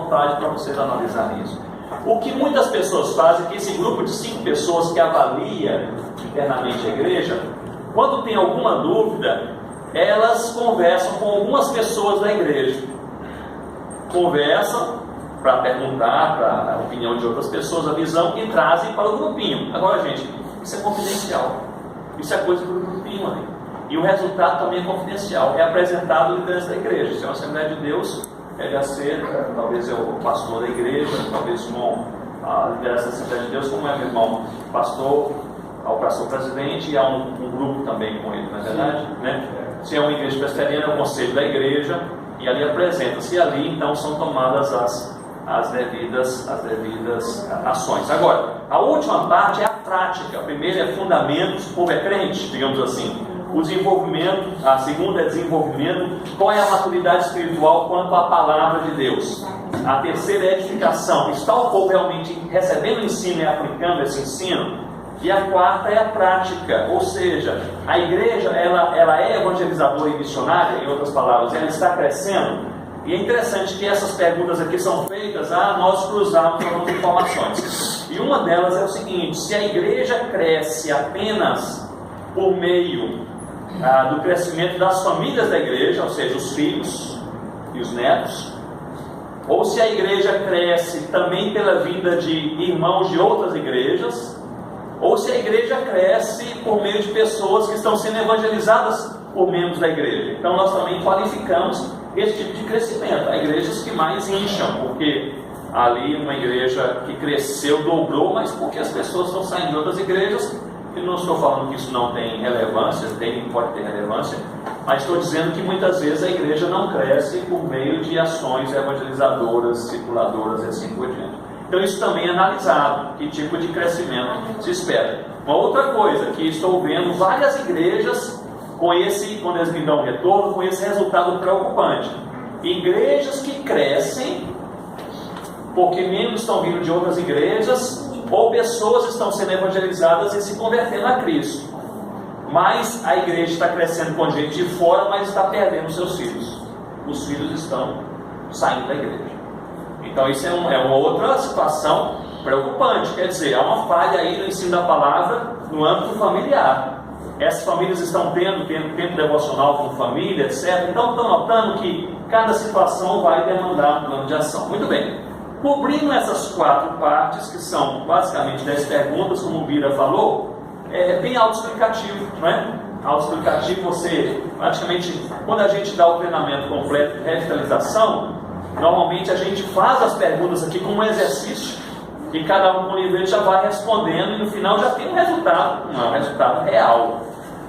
vontade para vocês analisarem isso. O que muitas pessoas fazem é que esse grupo de 5 pessoas que avalia internamente a igreja, quando tem alguma dúvida, elas conversam com algumas pessoas da igreja. Conversam para perguntar para a opinião de outras pessoas, a visão, e trazem para o grupinho. Agora, gente, isso é confidencial. Isso é coisa do grupinho aí. E o resultado também é confidencial. É apresentado à liderança da igreja. Se é uma Assembleia de Deus, deve ser, talvez eu, o pastor da igreja, talvez com a liderança da Assembleia de Deus, como é meu irmão pastor, ao pastor presidente, e há um grupo também com ele, não é verdade? Né? Se é uma igreja presbiteriana, é o conselho da igreja, e ali apresenta-se, e ali então são tomadas as devidas ações. Agora, a última parte é a prática. A primeira é fundamentos, o povo é crente, digamos assim. O desenvolvimento, a segunda é desenvolvimento, qual é a maturidade espiritual quanto à palavra de Deus. A terceira é edificação, está o povo realmente recebendo o ensino e aplicando esse ensino. E a quarta é a prática, ou seja, a igreja ela é evangelizadora e missionária, em outras palavras, ela está crescendo. E é interessante que essas perguntas aqui são feitas a nós cruzarmos algumas informações. E uma delas é o seguinte: se a igreja cresce apenas por meio do crescimento das famílias da igreja, ou seja, os filhos e os netos, ou se a igreja cresce também pela vinda de irmãos de outras igrejas, ou se a igreja cresce por meio de pessoas que estão sendo evangelizadas por membros da igreja. Então nós também qualificamos esse tipo de crescimento. Há igrejas que mais incham, porque ali uma igreja que cresceu, dobrou, mas porque as pessoas estão saindo de outras igrejas. Eu não estou falando que isso não tem relevância, pode ter relevância, mas estou dizendo que muitas vezes a igreja não cresce por meio de ações evangelizadoras, circuladoras e assim por diante. Então isso também é analisado, que tipo de crescimento se espera. Uma outra coisa, que estou vendo várias igrejas com esse, quando eles me dão retorno, com esse resultado preocupante. Igrejas que crescem porque membros estão vindo de outras igrejas, ou pessoas estão sendo evangelizadas e se convertendo a Cristo. Mas a igreja está crescendo com gente de fora, mas está perdendo seus filhos. Os filhos estão saindo da igreja. Então isso é uma outra situação preocupante. Quer dizer, há uma falha aí no ensino da palavra no âmbito familiar. Essas famílias estão tendo tempo devocional com família, etc. Então estão notando que cada situação vai demandar um plano de ação. Muito bem. Cobrindo essas 4 partes, que são basicamente 10 perguntas, como o Bira falou, é bem autoexplicativo, não é? Autoexplicativo, você, praticamente, quando a gente dá o treinamento completo de revitalização, normalmente a gente faz as perguntas aqui como um exercício, e cada um com o livro já vai respondendo, e no final já tem um resultado real,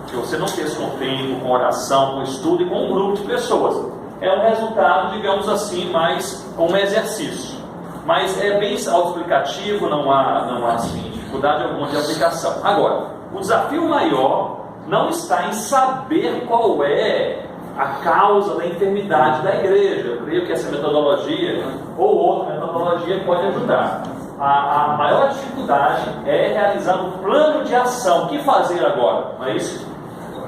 que você não fez com tempo, com oração, com estudo e com um grupo de pessoas. É um resultado, digamos assim, mais um exercício. Mas é bem autoexplicativo, não há assim, dificuldade alguma de aplicação. Agora, o desafio maior não está em saber qual é a causa da enfermidade da igreja. Eu creio que essa metodologia ou outra metodologia pode ajudar. A maior dificuldade é realizar um plano de ação. O que fazer agora? Não é isso?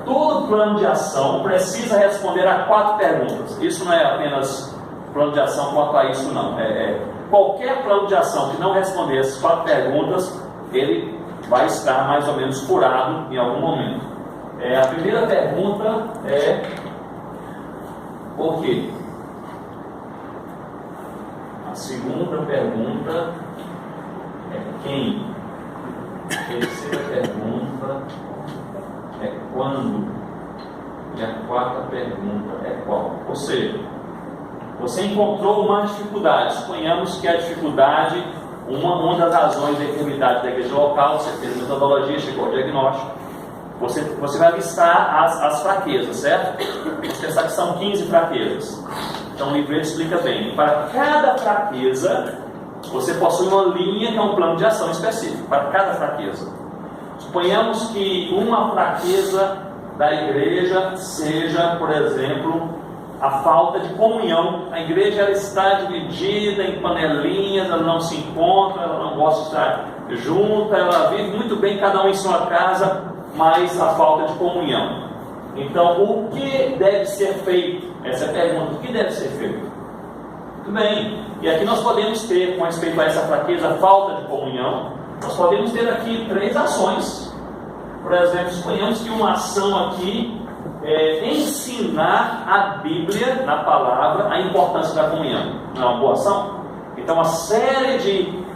Todo plano de ação precisa responder a 4 perguntas. Isso não é apenas plano de ação quanto a isso, não. Qualquer plano de ação que não responder essas 4 perguntas, ele vai estar mais ou menos furado em algum momento. A primeira pergunta é: por quê? A segunda pergunta é quem? A terceira pergunta é quando? E a 4ª pergunta é qual? Ou seja, você encontrou uma dificuldade. Suponhamos que a dificuldade, uma das razões da enfermidade da igreja local, você fez a metodologia, chegou ao diagnóstico. Você vai listar as fraquezas, certo? Você pensar que são 15 fraquezas. Então o livro explica bem. Para cada fraqueza, você possui uma linha que é um plano de ação específico. Para cada fraqueza. Suponhamos que uma fraqueza da igreja seja, por exemplo, a falta de comunhão. A igreja ela está dividida em panelinhas, ela não se encontra, ela não gosta de estar junta, ela vive muito bem cada um em sua casa, mas a falta de comunhão. Então, o que deve ser feito? Essa é a pergunta: o que deve ser feito? Muito bem. E aqui nós podemos ter, com respeito a essa fraqueza, falta de comunhão, nós podemos ter aqui 3 ações. Por exemplo, suponhamos que uma ação aqui é ensinar a Bíblia, na palavra, a importância da comunhão. Não é uma boa ação? Então, uma série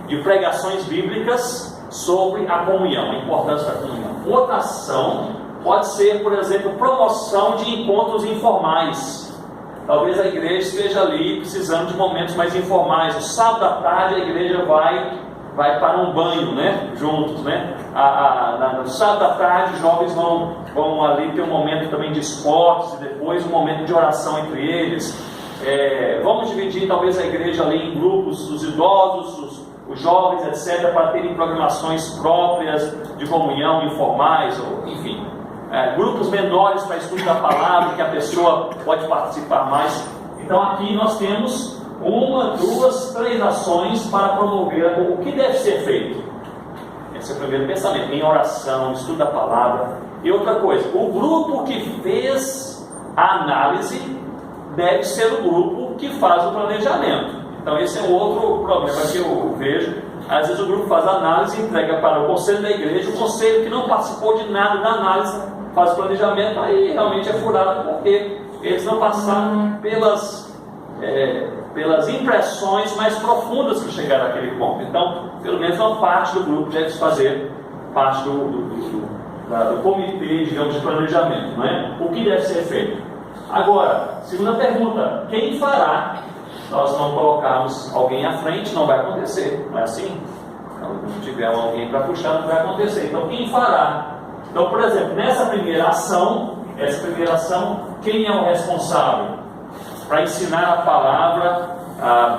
de pregações bíblicas sobre a comunhão, a importância da comunhão. Outra ação pode ser, por exemplo, promoção de encontros informais. Talvez a igreja esteja ali precisando de momentos mais informais. No sábado à tarde a igreja vai para um banho, né? Juntos, né? No sábado à tarde os jovens vão ali ter um momento também de esportes e depois um momento de oração entre eles. Vamos dividir talvez a igreja ali em grupos, os idosos, os jovens, etc., para terem programações próprias de comunhão informais, ou enfim, grupos menores para estudo da palavra, que a pessoa pode participar mais. Então aqui nós temos 1, 2, 3 ações para promover o que deve ser feito. Esse é o primeiro pensamento, em oração, estudo da palavra. E outra coisa, o grupo que fez a análise deve ser o grupo que faz o planejamento. Então esse é um outro problema que eu vejo. Às vezes o grupo faz a análise e entrega para o conselho da igreja. O conselho que não participou de nada da análise faz o planejamento, aí realmente é furado, porque eles não passaram pelas impressões mais profundas que chegaram àquele ponto. Então, pelo menos uma parte do grupo deve fazer parte do comitê, digamos, de planejamento, não é? O que deve ser feito? Agora, segunda pergunta: quem fará? Nós não colocarmos alguém à frente, não vai acontecer, não é assim? Então, se não tiver alguém para puxar, não vai acontecer. Então, quem fará? Então, por exemplo, nessa primeira ação, quem é o responsável para ensinar a palavra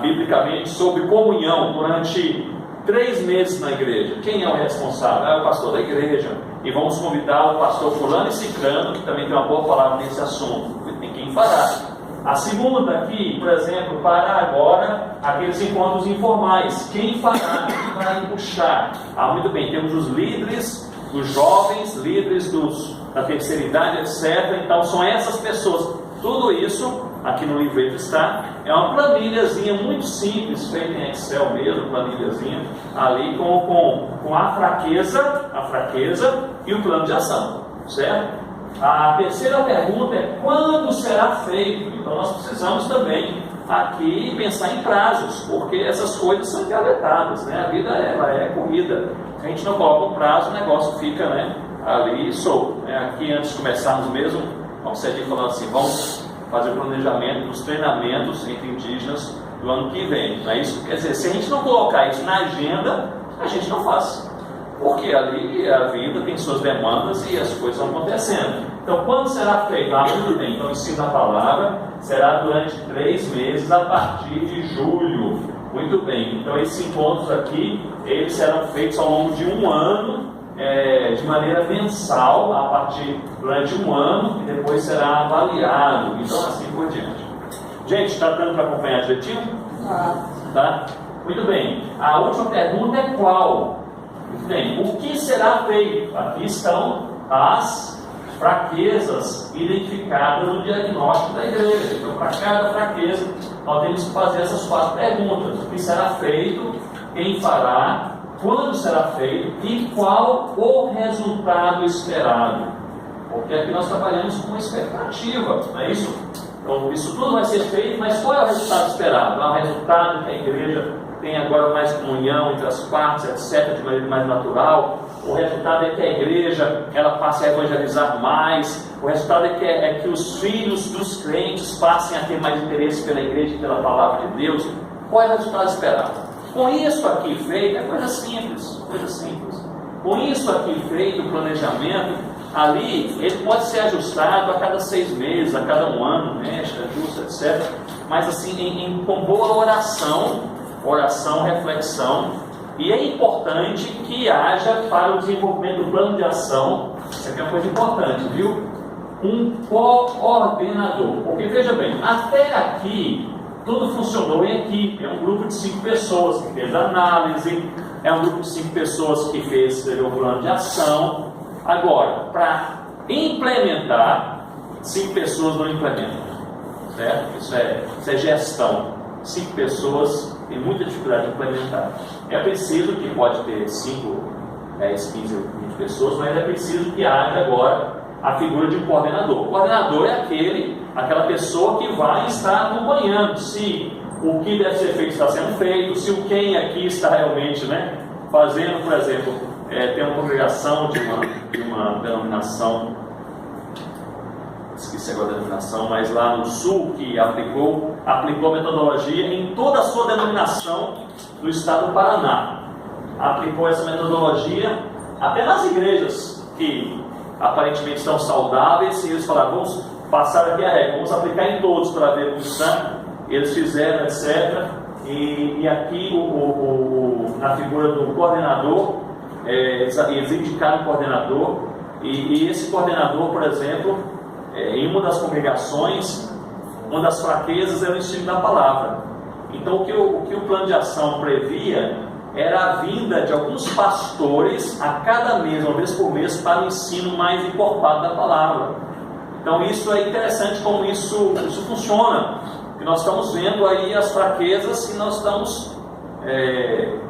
biblicamente sobre comunhão durante 3 meses na igreja? Quem é o responsável? É o pastor da igreja. E vamos convidar o pastor fulano e ciclano, que também tem uma boa palavra nesse assunto. Tem quem fará. A segunda aqui, por exemplo, para agora aqueles encontros informais. Quem fará? Quem vai puxar? Muito bem, temos os líderes, os jovens, líderes da terceira idade, etc. Então são essas pessoas. Tudo isso, aqui no livreto está, é uma planilhazinha muito simples, feita em Excel mesmo, planilhazinha, ali com a fraqueza e o plano de ação, certo? A terceira pergunta é: quando será feito? Então nós precisamos também aqui pensar em prazos, porque essas coisas são engavetadas, né? A vida ela é corrida. Se a gente não coloca um prazo, o negócio fica, né, ali solto. Aqui, antes de começarmos mesmo, vamos seguir falando assim: vamos fazer o planejamento dos treinamentos entre indígenas do ano que vem. Não é isso? Quer dizer, se a gente não colocar isso na agenda, a gente não faz. Porque ali a vida tem suas demandas e as coisas vão acontecendo. Então, quando será feito? Muito bem. Então, o ensino da palavra será durante 3 meses, a partir de julho. Muito bem. Então, esses encontros aqui, eles serão feitos ao longo de 1 ano, de maneira mensal, durante 1 ano, e depois será avaliado. Então, assim por diante. Gente, está dando para acompanhar direitinho? Tá? Muito bem. A última pergunta é qual? Muito bem. O que será feito? Aqui estão as fraquezas identificadas no diagnóstico da igreja. Então, para cada fraqueza, nós temos que fazer essas 4 perguntas: o que será feito, quem fará, quando será feito e qual o resultado esperado. Porque aqui nós trabalhamos com expectativa, não é isso? Então, isso tudo vai ser feito, mas qual é o resultado esperado? O resultado que a igreja tem agora mais comunhão entre as partes, etc., de maneira mais natural. O resultado é que a igreja ela passe a evangelizar mais. O resultado é que os filhos dos crentes passem a ter mais interesse pela igreja e pela palavra de Deus. Qual é o resultado esperado? Com isso aqui feito, é coisa simples. Com isso aqui feito, o planejamento, ali, ele pode ser ajustado a cada 6 meses, a cada 1 ano, mexe, ajusta, etc. Mas assim, com boa oração, reflexão, e é importante que haja para o desenvolvimento do plano de ação, isso aqui é uma coisa importante, viu? Um coordenador. Porque veja bem, até aqui tudo funcionou em equipe. É um grupo de 5 pessoas que fez a análise, é um grupo de 5 pessoas que escreveu o plano de ação. Agora, para implementar, 5 pessoas não implementam, certo? Isso é gestão. 5 pessoas tem muita dificuldade de implementar. É preciso que pode ter 5, 10, 15, 20 pessoas, mas é preciso que haja agora a figura de um coordenador. O coordenador é aquela pessoa que vai estar acompanhando se o que deve ser feito está sendo feito, se o quem aqui está realmente, né, fazendo, por exemplo, tem uma congregação de uma denominação, esqueci agora a denominação, mas lá no sul, que aplicou a metodologia em toda a sua denominação no estado do Paraná. Aplicou essa metodologia até nas igrejas que aparentemente estão saudáveis, e eles falaram, vamos passar aqui a regra, vamos aplicar em todos para ver como está. Eles fizeram, etc. E aqui na figura do coordenador, eles indicaram o coordenador, e esse coordenador, por exemplo, em uma das congregações, uma das fraquezas era o ensino da palavra. Então o que o plano de ação previa era a vinda de alguns pastores a cada mês, uma vez por mês, para o ensino mais encorpado da palavra. Então isso é interessante como isso funciona, que nós estamos vendo aí as fraquezas e nós estamos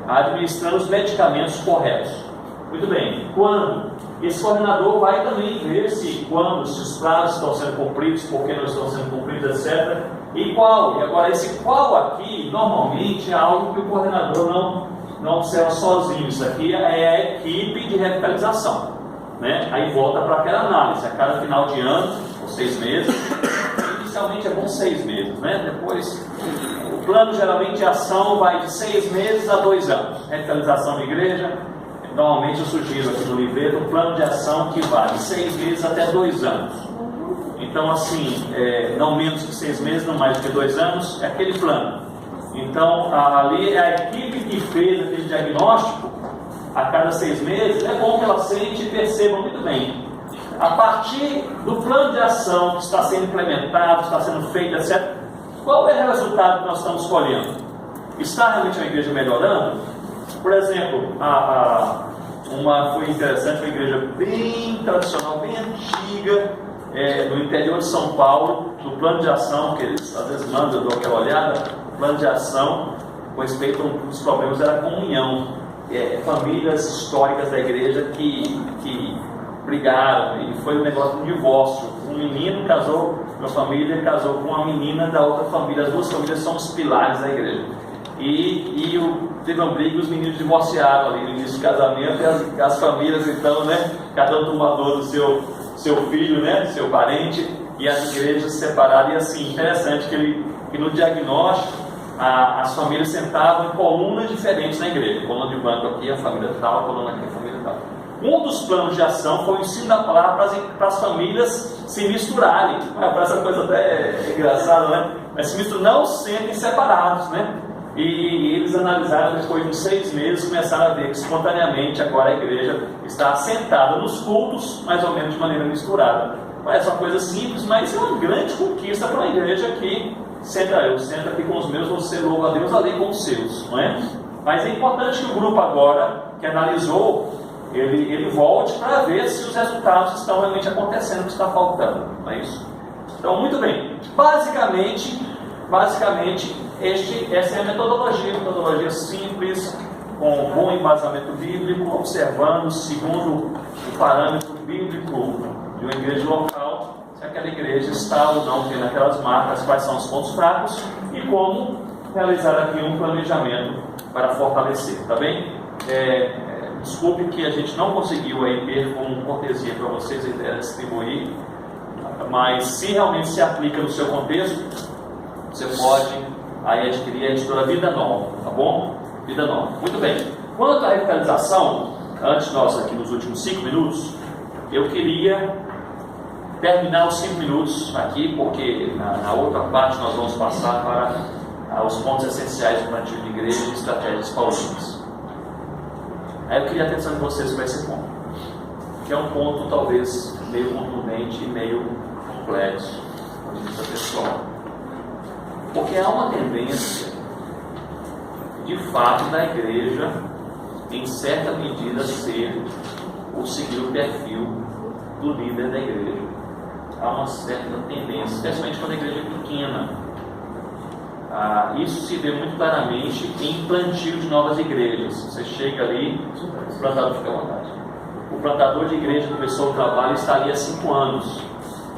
administrando os medicamentos corretos. Muito bem, quando? Esse coordenador vai também ver se os prazos estão sendo cumpridos, por que não estão sendo cumpridos, etc. E qual? E agora esse qual aqui, normalmente, é algo que o coordenador não observa sozinho. Isso aqui é a equipe de revitalização, né? Aí volta para aquela análise, a cada final de ano, ou 6 meses, inicialmente é bom 6 meses, né? Depois, o plano geralmente de ação vai de 6 meses a 2 anos. Revitalização de igreja, normalmente eu sugiro aqui no livreto um plano de ação que vai de 6 meses até 2 anos. Então, assim, não menos que 6 meses, não mais do que 2 anos, é aquele plano. Então, ali é a equipe que fez aquele diagnóstico a cada 6 meses, é bom que ela sente e perceba muito bem. A partir do plano de ação que está sendo implementado, está sendo feito, etc., qual é o resultado que nós estamos colhendo? Está realmente a igreja melhorando? Por exemplo, foi interessante, uma igreja bem tradicional, bem antiga, no interior de São Paulo, no plano de ação, que eles às vezes mandam, eu dou aquela olhada, o plano de ação, com respeito a um dos problemas, era a comunhão. Famílias históricas da igreja que brigaram, e foi um negócio de divórcio. Um menino casou, uma família casou com uma menina da outra família, as duas famílias são os pilares da igreja. Teve uma briga e os meninos divorciaram ali no início do casamento, e as famílias, então, né, cada um tomador do seu filho, né, seu parente, e as igrejas separadas. E assim, interessante que no diagnóstico as famílias sentavam em colunas diferentes na igreja. Coluna de banco aqui, a família tal, coluna aqui, a família tal. Um dos planos de ação foi o ensino da palavra para as famílias se misturarem. Parece uma coisa até engraçada, né? Mas se misturam, não sentem separados, né? E eles analisaram, depois de 6 meses, começaram a ver que espontaneamente agora a igreja está assentada nos cultos, mais ou menos de maneira misturada. Parece uma coisa simples, mas é uma grande conquista para uma igreja que eu sento aqui com os meus, você louva a Deus ali com os seus, não é? Mas é importante que o grupo agora, que analisou, ele volte para ver se os resultados estão realmente acontecendo, o que está faltando, não é isso? Então, muito bem. Basicamente essa é a metodologia simples, com bom embasamento bíblico, observando segundo o parâmetro bíblico de uma igreja local, se aquela igreja está ou não tendo aquelas marcas, quais são os pontos fracos e como realizar aqui um planejamento para fortalecer, tá bem? Desculpe que a gente não conseguiu aí ter como cortesia para vocês a ideia de distribuir, mas se realmente se aplica no seu contexto, você pode aí adquirir a editora Vida Nova, tá bom? Vida Nova. Muito bem. Quanto à revitalização, antes nós aqui nos últimos 5 minutos, eu queria terminar os 5 minutos aqui, porque na outra parte nós vamos passar para os pontos essenciais do plantio de igreja e estratégias paulinas. Aí eu queria a atenção de vocês para esse ponto, que é um ponto talvez meio contundente e meio complexo, do ponto de vista pessoal. Porque há uma tendência, de fato, da igreja, em certa medida, seguir o perfil do líder da igreja. Há uma certa tendência, especialmente quando a igreja é pequena. Isso se vê muito claramente em plantio de novas igrejas. Você chega ali, o plantador fica à vontade. O plantador de igreja começou o trabalho, está ali há 5 anos.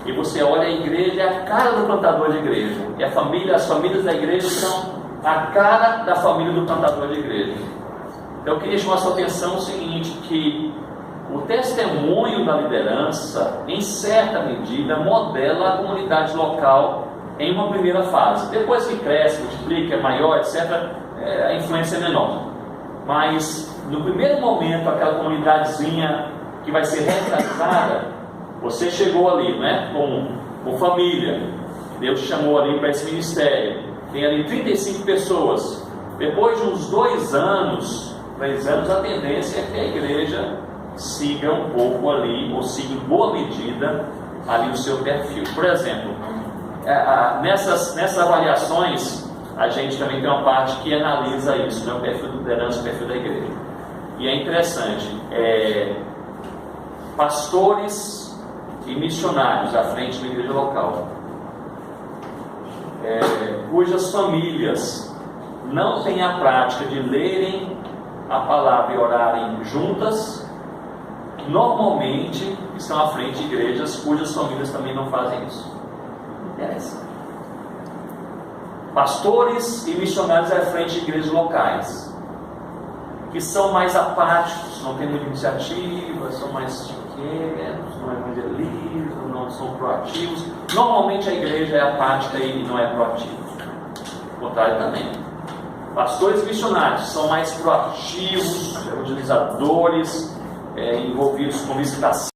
E você olha a igreja, é a cara do plantador de igreja. E as famílias da igreja são a cara da família do plantador de igreja. Então eu queria chamar a sua atenção o seguinte, que o testemunho da liderança, em certa medida, modela a comunidade local em uma primeira fase. Depois que cresce, multiplica, é maior, etc., a influência é menor. Mas no primeiro momento, aquela comunidadezinha que vai ser revitalizada, você chegou ali, né, com família, Deus te chamou ali para esse ministério, tem ali 35 pessoas. Depois de uns 2 anos, 3 anos, a tendência é que a igreja siga um pouco ali, ou siga em boa medida ali o seu perfil. Por exemplo, nessas avaliações, a gente também tem uma parte que analisa isso, né, o perfil do liderança, o perfil da igreja. E é interessante, pastores e missionários à frente da igreja local, cujas famílias não têm a prática de lerem a palavra e orarem juntas, normalmente estão à frente de igrejas cujas famílias também não fazem isso. Interessante. Pastores e missionários à frente de igrejas locais, que são mais apáticos, não têm muita iniciativa, são mais chiqueiros, não evangelizam, não são proativos. Normalmente a igreja é apática e não é proativa. O contrário também. Pastores e missionários são mais proativos, evangelizadores, envolvidos com visitação.